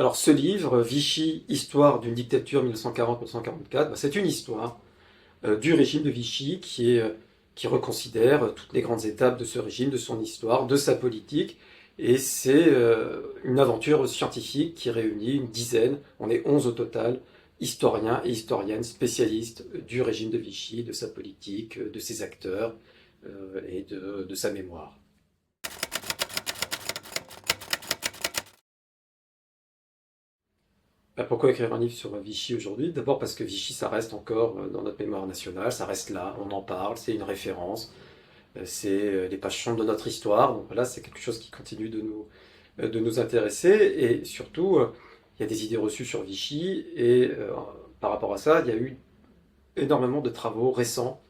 Alors ce livre, Vichy, Histoire d'une dictature 1940-1944, c'est une histoire du régime de Vichy qui reconsidère toutes les grandes étapes de ce régime, de son histoire, de sa politique. Et c'est une aventure scientifique qui réunit une dizaine, on est 11 au total, historiens et historiennes spécialistes du régime de Vichy, de sa politique, de ses acteurs et de sa mémoire. Pourquoi écrire un livre sur Vichy aujourd'hui? D'abord parce que Vichy, ça reste encore dans notre mémoire nationale, ça reste là, on en parle, c'est une référence, c'est les pages sombres de notre histoire, donc voilà, c'est quelque chose qui continue de nous intéresser, et surtout, il y a des idées reçues sur Vichy, et par rapport à ça, il y a eu énormément de travaux récents,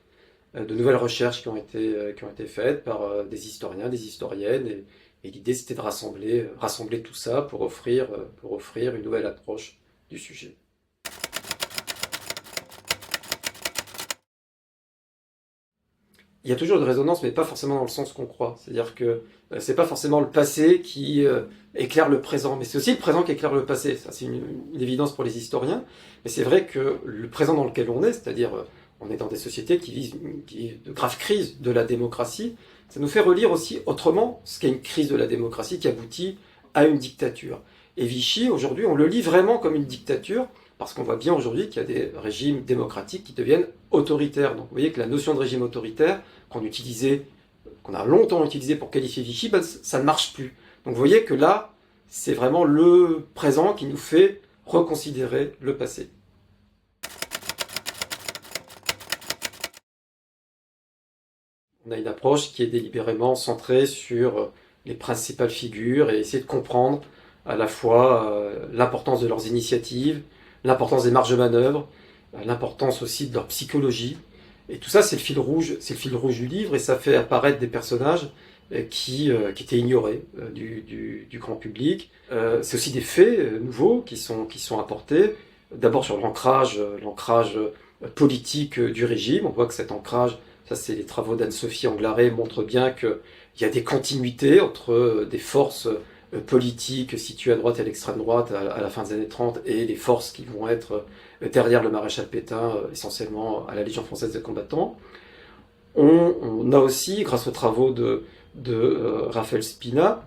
de nouvelles recherches qui ont été faites par des historiens, des historiennes, et l'idée c'était de rassembler tout ça pour offrir une nouvelle approche du sujet. Il y a toujours une résonance, mais pas forcément dans le sens qu'on croit. C'est-à-dire que c'est pas forcément le passé qui éclaire le présent, mais c'est aussi le présent qui éclaire le passé. Ça, c'est une évidence pour les historiens. Mais c'est vrai que le présent dans lequel on est, c'est-à-dire on est dans des sociétés qui vivent de graves crises de la démocratie, ça nous fait relire aussi autrement ce qu'est une crise de la démocratie qui aboutit à une dictature. Et Vichy, aujourd'hui, on le lit vraiment comme une dictature, parce qu'on voit bien aujourd'hui qu'il y a des régimes démocratiques qui deviennent autoritaires. Donc vous voyez que la notion de régime autoritaire, qu'on a longtemps utilisé pour qualifier Vichy, ça ne marche plus. Donc vous voyez que là, c'est vraiment le présent qui nous fait reconsidérer le passé. On a une approche qui est délibérément centrée sur les principales figures et essayer de comprendre à la fois l'importance de leurs initiatives, l'importance des marges de manœuvre, l'importance aussi de leur psychologie. Et tout ça, c'est le fil rouge du livre, et ça fait apparaître des personnages qui étaient ignorés du grand public. C'est aussi des faits nouveaux qui sont apportés, d'abord sur l'ancrage politique du régime. On voit que cet ancrage, ça c'est les travaux d'Anne-Sophie Anglaré, montrent bien qu'il y a des continuités entre des forces politiques situées à droite et à l'extrême droite à la fin des années 30 et les forces qui vont être derrière le maréchal Pétain, essentiellement à la Légion française des combattants. On a aussi, grâce aux travaux de Raphaël Spina,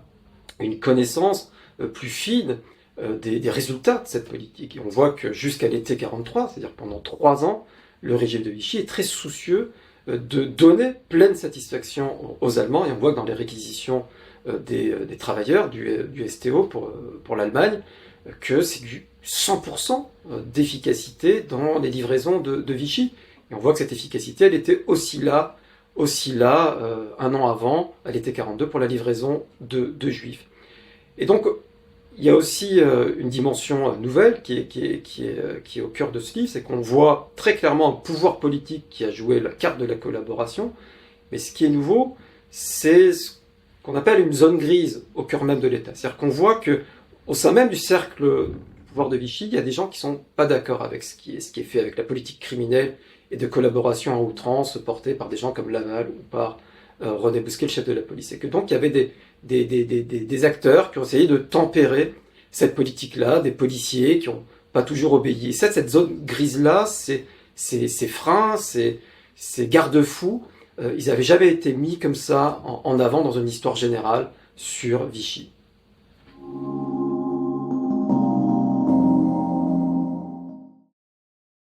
une connaissance plus fine des résultats de cette politique. Et on voit que jusqu'à l'été 43, c'est-à-dire pendant 3 ans, le régime de Vichy est très soucieux de donner pleine satisfaction aux Allemands, et on voit que dans les réquisitions des travailleurs du STO pour l'Allemagne, que c'est du 100% d'efficacité dans les livraisons de Vichy. Et on voit que cette efficacité, elle était aussi là un an avant, à l'été 42, pour la livraison de Juifs. Et donc, il y a aussi une dimension nouvelle qui est au cœur de ce livre, c'est qu'on voit très clairement un pouvoir politique qui a joué la carte de la collaboration, mais ce qui est nouveau, c'est ce qu'on appelle une zone grise au cœur même de l'État. C'est-à-dire qu'on voit qu'au sein même du cercle pouvoir de Vichy, il y a des gens qui ne sont pas d'accord avec ce qui est fait, avec la politique criminelle et de collaboration à outrance portée par des gens comme Laval ou par René Bousquet, le chef de la police. Et que donc il y avait des acteurs qui ont essayé de tempérer cette politique-là, des policiers qui n'ont pas toujours obéi. Et cette zone grise-là, ces freins, ces garde-fous, ils n'avaient jamais été mis comme ça en avant dans une histoire générale sur Vichy.